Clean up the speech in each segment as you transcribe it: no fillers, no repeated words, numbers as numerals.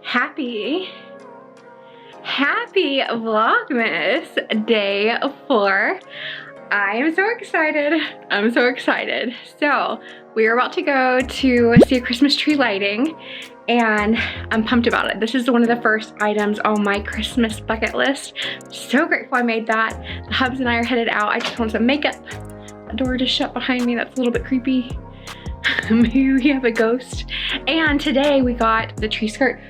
Happy Vlogmas day 4. I am so excited. I'm so excited. So we are about to go to see a Christmas tree lighting and I'm pumped about it. This is one of the first items on my Christmas bucket list. So grateful I made that. The hubs and I are headed out. I just want some makeup. The door just shut behind me. That's a little bit creepy. Maybe we have a ghost. And today we got the tree skirt.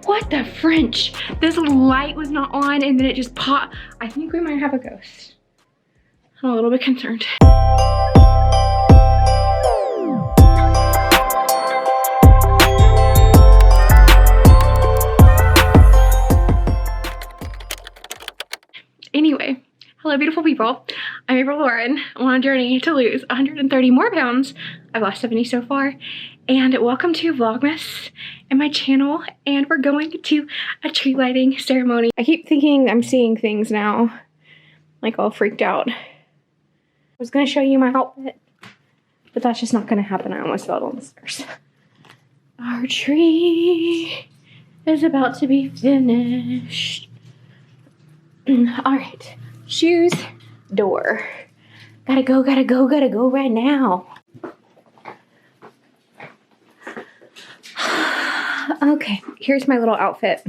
What the French? This light was not on and then it just popped. I think we might have a ghost. I'm a little bit concerned. Anyway, hello beautiful people. I'm Lauren. I'm on a journey to lose 130 more pounds. I've lost 70 so far. And welcome to Vlogmas and my channel. And we're going to a tree lighting ceremony. I keep thinking I'm seeing things now. Like all freaked out. I was gonna show you my outfit, but that's just not gonna happen. I almost fell on the stairs. Our tree is about to be finished. All right, shoes, door. Gotta go right now. Okay, here's my little outfit.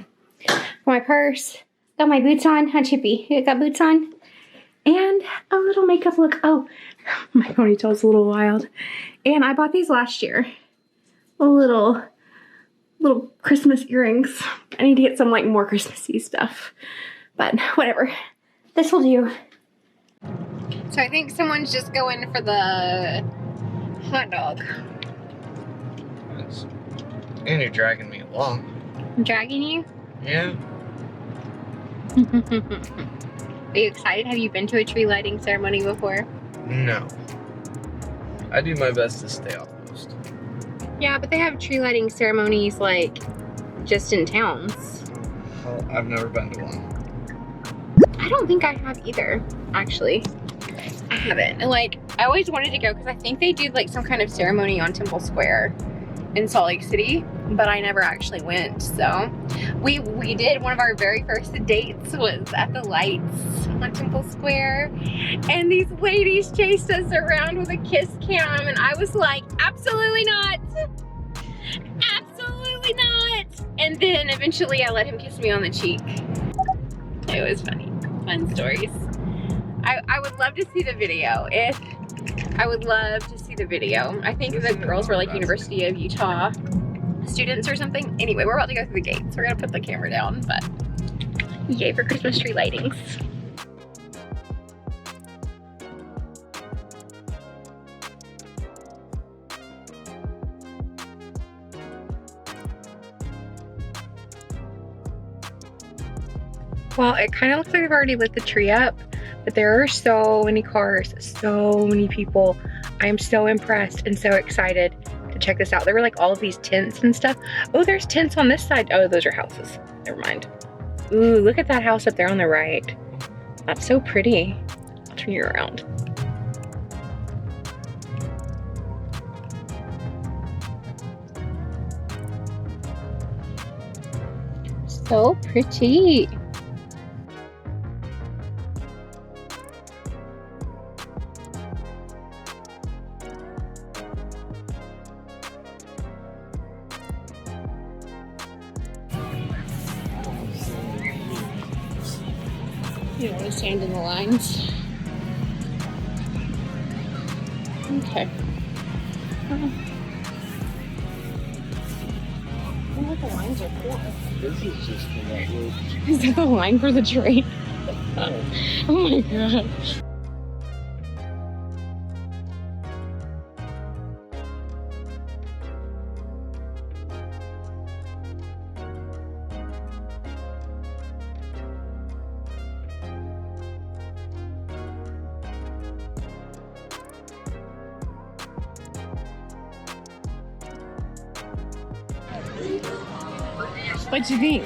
My purse, got my boots on. Hi, Chippy. You got boots on? And a little makeup look. Oh, my ponytail's a little wild. And I bought these last year. Little Christmas earrings. I need to get some like more Christmassy stuff. But whatever. This will do. So I think someone's just going for the hot dog. Yes. And you're dragging me along. I'm dragging you? Yeah. Are you excited? Have you been to a tree lighting ceremony before? No. I do my best to stay off post. Yeah, but they have tree lighting ceremonies like just in towns. Well, I've never been to one. I don't think I have either, actually. I haven't. And like, I always wanted to go because I think they do like some kind of ceremony on Temple Square in Salt Lake City, but I never actually went. So we did. One of our very first dates was at the lights on Temple Square, and these ladies chased us around with a kiss cam, and I was like, absolutely not, absolutely not. And then eventually I let him kiss me on the cheek. It was funny. Fun stories. I would love to see the video. I would love to see the video. I think the girls were like University of Utah students or something. Anyway, we're about to go through the gates. We're gonna put the camera down, but yay for Christmas tree lightings. Well, it kind of looks like they've already lit the tree up, but there are so many cars, so many people. I am so impressed and so excited to check this out. There were like all of these tents and stuff. Oh, there's tents on this side. Oh, those are houses. Never mind. Ooh, look at that house up there on the right. That's so pretty. I'll turn you around. So pretty. You don't want to stand in the lines. Okay. Oh, the lines are cool. This is just for that road. Is that the line for the train? Oh my gosh. What'd you think?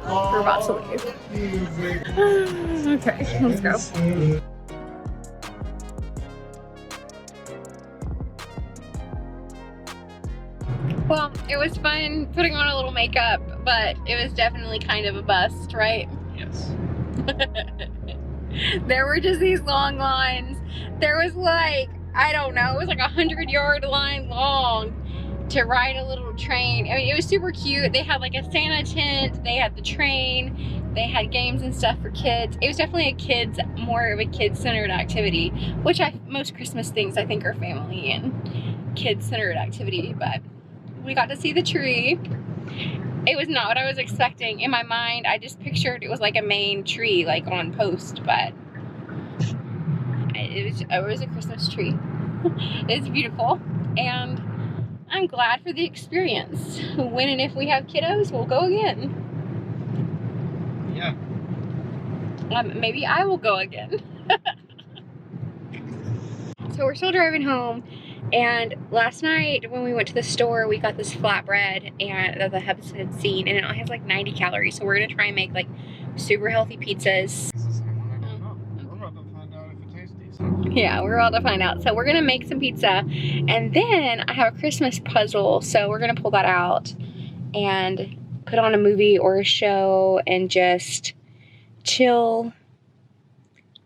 We're about to leave. Okay, let's go. Well, it was fun putting on a little makeup, but it was definitely kind of a bust, right? Yes. There were just these long lines. There was like, I don't know, it was like 100-yard line long to ride a little train. I mean, it was super cute. They had like a Santa tent, they had the train, they had games and stuff for kids. It was definitely more of a kid-centered activity, which most Christmas things I think are family and kid-centered activity, but we got to see the tree. It was not what I was expecting. In my mind, I just pictured it was like a main tree, like on post, but it was a Christmas tree. It's beautiful, and I'm glad for the experience. When and if we have kiddos, we'll go again. Yeah. Maybe I will go again. So we're still driving home, and last night when we went to the store, we got this flatbread and that the hubs had seen, and it only has like 90 calories. So we're gonna try and make like super healthy pizzas. Yeah, we're about to find out. So we're gonna make some pizza, and then I have a Christmas puzzle, so we're gonna pull that out and put on a movie or a show and just chill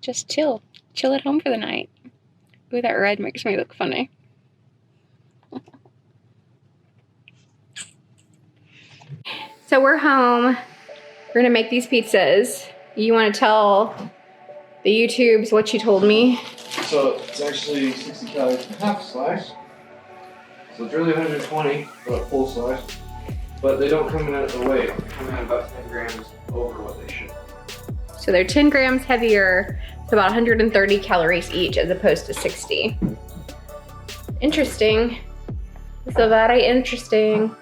at home for the night. Ooh, that red makes me look funny. So we're home. We're gonna make these pizzas. You wanna tell the YouTubes what you told me? So it's actually 60 calories per half slice. So it's really 120 for a full slice. But they don't come in at the weight. They come in about 10 grams over what they should. So they're 10 grams heavier, so about 130 calories each as opposed to 60. Interesting. So very interesting.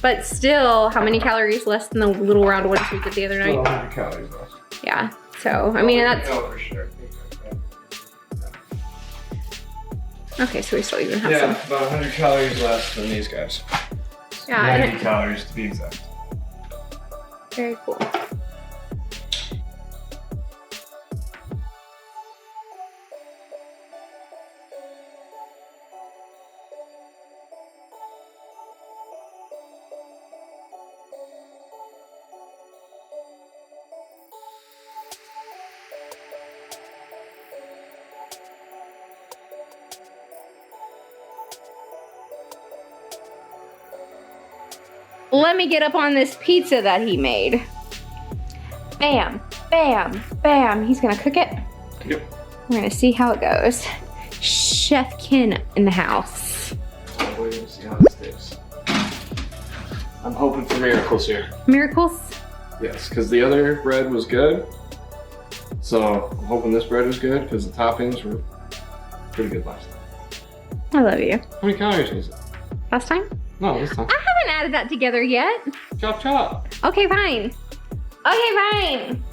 But still, how many calories less than the little round ones we did the other night? 100 calories less. Yeah, so, I mean, that's... Oh, for sure. Okay, so we still even have Yeah, some. about 100 calories less than these guys. Yeah, 90 calories to be exact. Very cool. Let me get up on this pizza that he made. Bam, bam, bam. He's gonna cook it. Yep. We're gonna see how it goes. Chef Ken in the house. I'm waiting to see how this tastes. I'm hoping for miracles here. Miracles? Yes, because the other bread was good. So I'm hoping this bread is good because the toppings were pretty good last time. I love you. How many calories is it? Last time? No, this time. I haven't added that together yet. Chop chop. Okay, fine. Okay, fine.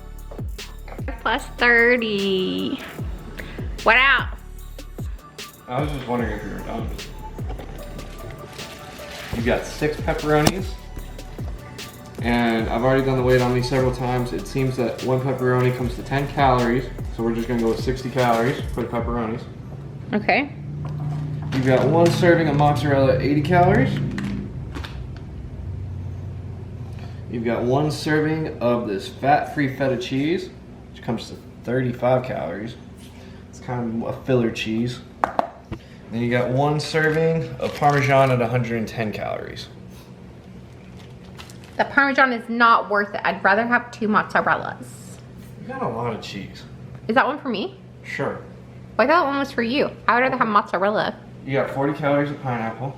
Plus 30. What else? I was just wondering if you were done. You got 6 pepperonis. And I've already done the weight on these several times. It seems that 1 pepperoni comes to 10 calories. So we're just gonna go with 60 calories for the pepperonis. Okay. You've got 1 serving of mozzarella, 80 calories. You've got 1 serving of this fat-free feta cheese, which comes to 35 calories. It's kind of a filler cheese. Then you got 1 serving of Parmesan at 110 calories. The Parmesan is not worth it. I'd rather have 2 mozzarellas. You got a lot of cheese. Is that one for me? Sure. Well, I thought that one was for you. I would rather have mozzarella. You got 40 calories of pineapple.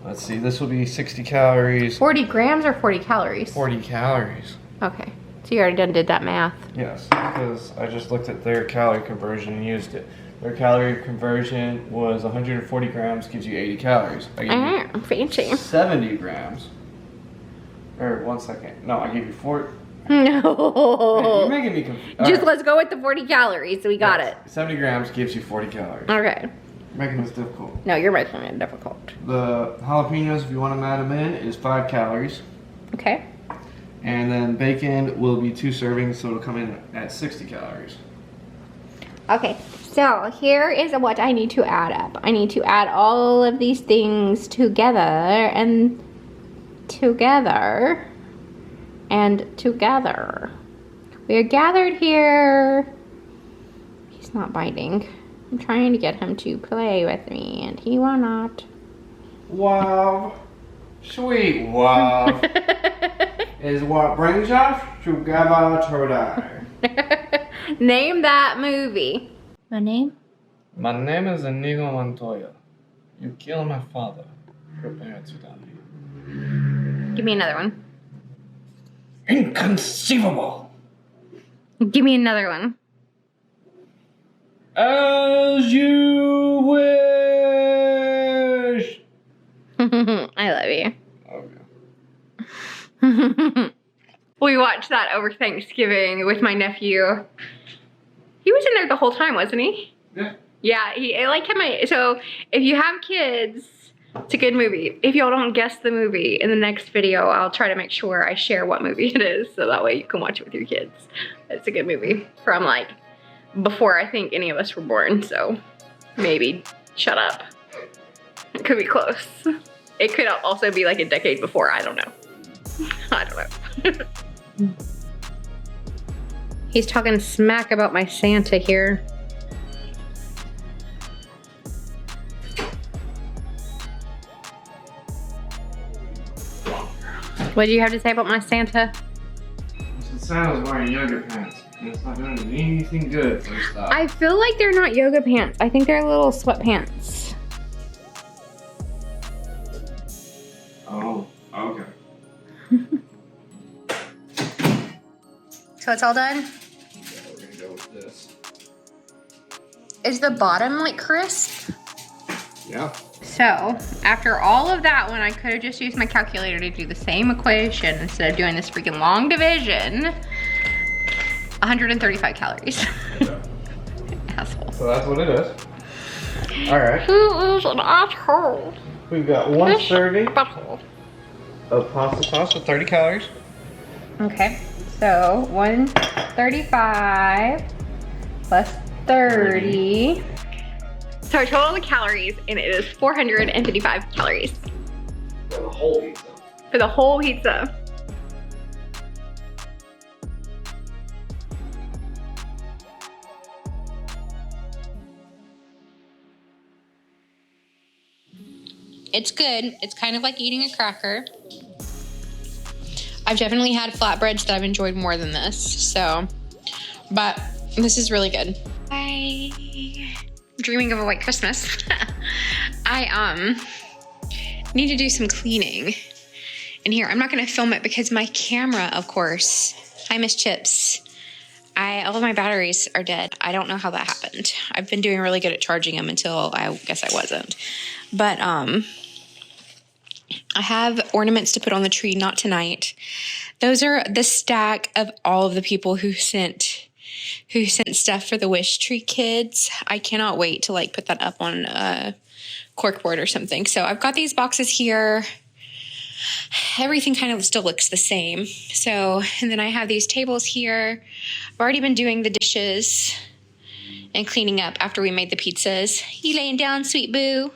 Let's see, this will be 60 calories. 40 grams or 40 calories? 40 calories. Okay. So you already did that math. Yes, because I just looked at their calorie conversion and used it. Their calorie conversion was 140 grams gives you 80 calories. I gave you Fancy. 70 grams. Or 1 second. No, I gave you 40. No. You're making me confused. Just let's go with the 40 calories. We got it. 70 grams gives you 40 calories. Okay. You're making this difficult. No, you're making it difficult. The jalapenos, if you want to add them in, is 5 calories. Okay. And then bacon will be 2 servings, so it'll come in at 60 calories. Okay, so here is what I need to add up. I need to add all of these things together and together and together. We are gathered here. He's not biting. I'm trying to get him to play with me and he will not. Wow. Sweet wow. Is what brings us together today. Name that movie. My name? My name is Inigo Montoya. You killed my father. Prepare to die. Give me another one. Inconceivable. Give me another one. As you wish. I love you. Okay. We watched that over Thanksgiving with my nephew. He was in there the whole time, wasn't he? Yeah. Yeah, I like him. So if you have kids, it's a good movie. If y'all don't guess the movie, in the next video, I'll try to make sure I share what movie it is, so that way you can watch it with your kids. It's a good movie from like before I think any of us were born, so maybe shut up. It could be close. It could also be like a decade before, I don't know. I don't know. He's talking smack about my Santa here. What do you have to say about my Santa? Santa's wearing yoga pants, and it's not doing anything good for his style. I feel like they're not yoga pants. I think they're little sweatpants. Oh, okay. So it's all done? Yeah, we're gonna go with this. Is the bottom like crisp? Yeah. So after all of that one, I could have just used my calculator to do the same equation instead of doing this freaking long division. 135 calories. Yeah. Asshole. So that's what it is. All right. Who is an asshole? We've got one This serving butthole. of pasta sauce with 30 calories. Okay, so 135 plus 30. So I total the calories and it is 455 calories. For the whole pizza. For the whole pizza. It's good. It's kind of like eating a cracker. I've definitely had flatbreads that I've enjoyed more than this, so, but this is really good. I'm dreaming of a white Christmas. I need to do some cleaning in here. I'm not gonna film it because my camera, of course, I miss chips. All of my batteries are dead. I don't know how that happened. I've been doing really good at charging them until I guess I wasn't. But I have ornaments to put on the tree, not tonight. Those are the stack of all of the people who sent stuff for the Wish Tree kids. I cannot wait to like put that up on a corkboard or something. So I've got these boxes here. Everything kind of still looks the same. So, and then I have these tables here. I've already been doing the dishes and cleaning up after we made the pizzas. You laying down, sweet boo?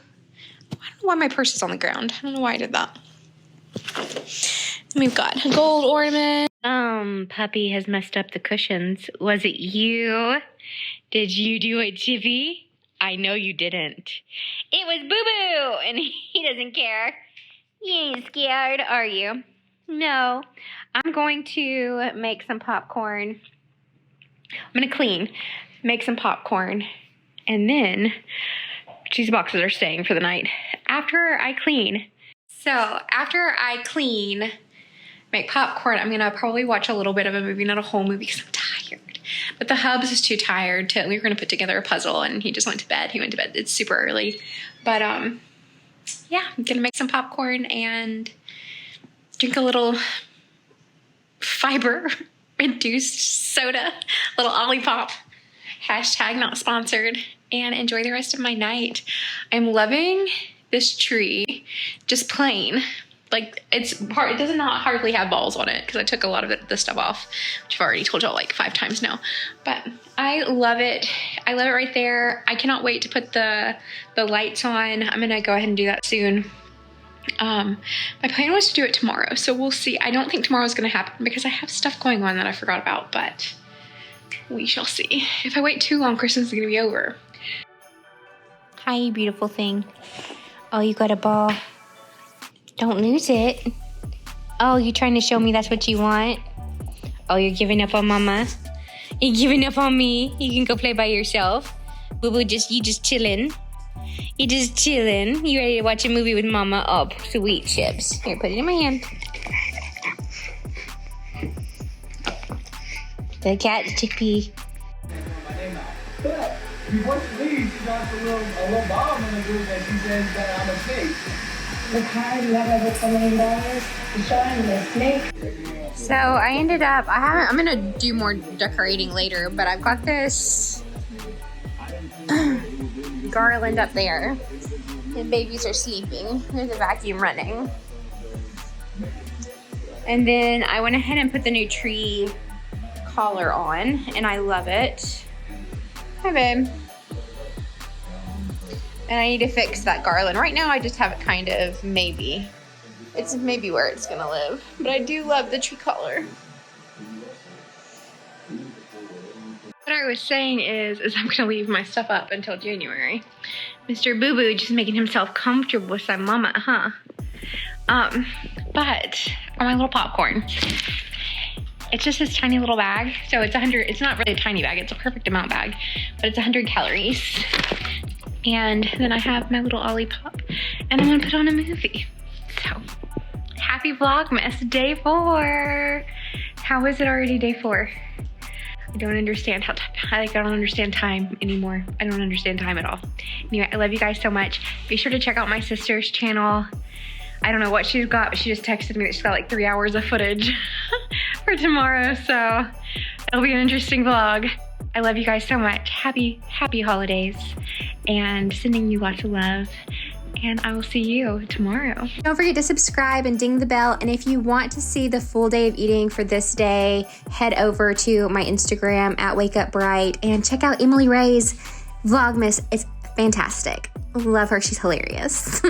I don't know why my purse is on the ground. I don't know why I did that. We've got a gold ornament. Puppy has messed up the cushions. Was it you? Did you do it, Chippy? I know you didn't. It was Boo Boo, and he doesn't care. You ain't scared, are you? No. I'm going to make some popcorn. I'm going to clean, make some popcorn, and then these boxes are staying for the night. After I clean, make popcorn, I'm going to probably watch a little bit of a movie, not a whole movie because I'm tired. But the Hubs is too tired we were going to put together a puzzle and he just went to bed. He went to bed. It's super early. But yeah, I'm going to make some popcorn and drink a little fiber-induced soda, little Olipop. Hashtag not sponsored. And enjoy the rest of my night. I'm loving this tree, just plain. like it's hard. It does not hardly have balls on it because I took a lot of the stuff off, which I've already told y'all like 5 times now. But I love it. I love it right there. I cannot wait to put the lights on. I'm gonna go ahead and do that soon. My plan was to do it tomorrow, so we'll see. I don't think tomorrow's gonna happen because I have stuff going on that I forgot about, but we shall see. If I wait too long, Christmas is gonna be over. Hi, you beautiful thing. Oh, you got a ball. Don't lose it. Oh, you trying to show me that's what you want? Oh, you're giving up on mama? You're giving up on me? You can go play by yourself. Boo-boo, you just chilling. You just chilling. You ready to watch a movie with mama? Oh, sweet chips. Here, put it in my hand. The cat chippy. But before she leaves, she drops a little bomb in the group and she says that I'm a snake. The card, you have over $4 million. You show him the snake. So I ended up, I'm gonna do more decorating later, but I've got this garland up there. The babies are sleeping. There's a vacuum running. And then I went ahead and put the new tree collar on, and I love it. Hi, babe. And I need to fix that garland. Right now, I just have it kind of maybe. It's maybe where it's gonna live. But I do love the tree collar. What I was saying is I'm gonna leave my stuff up until January. Mr. Boo Boo just making himself comfortable with some mama, huh? But on my little popcorn, it's just this tiny little bag. So it's not really a tiny bag, it's a perfect amount bag, but it's 100 calories. And then I have my little Olipop, and I'm gonna put on a movie. So, happy Vlogmas, day 4. How is it already day 4? I don't understand I don't understand time anymore. I don't understand time at all. Anyway, I love you guys so much. Be sure to check out my sister's channel. I don't know what she's got, but she just texted me that she's got like 3 hours of footage for tomorrow, so it'll be an interesting vlog. I love you guys so much. Happy holidays, and sending you lots of love, and I will see you tomorrow. Don't forget to subscribe and ding the bell, and if you want to see the full day of eating for this day, head over to my Instagram at Wake Up Bright and check out Emily Ray's Vlogmas. It's fantastic. Love her, she's hilarious.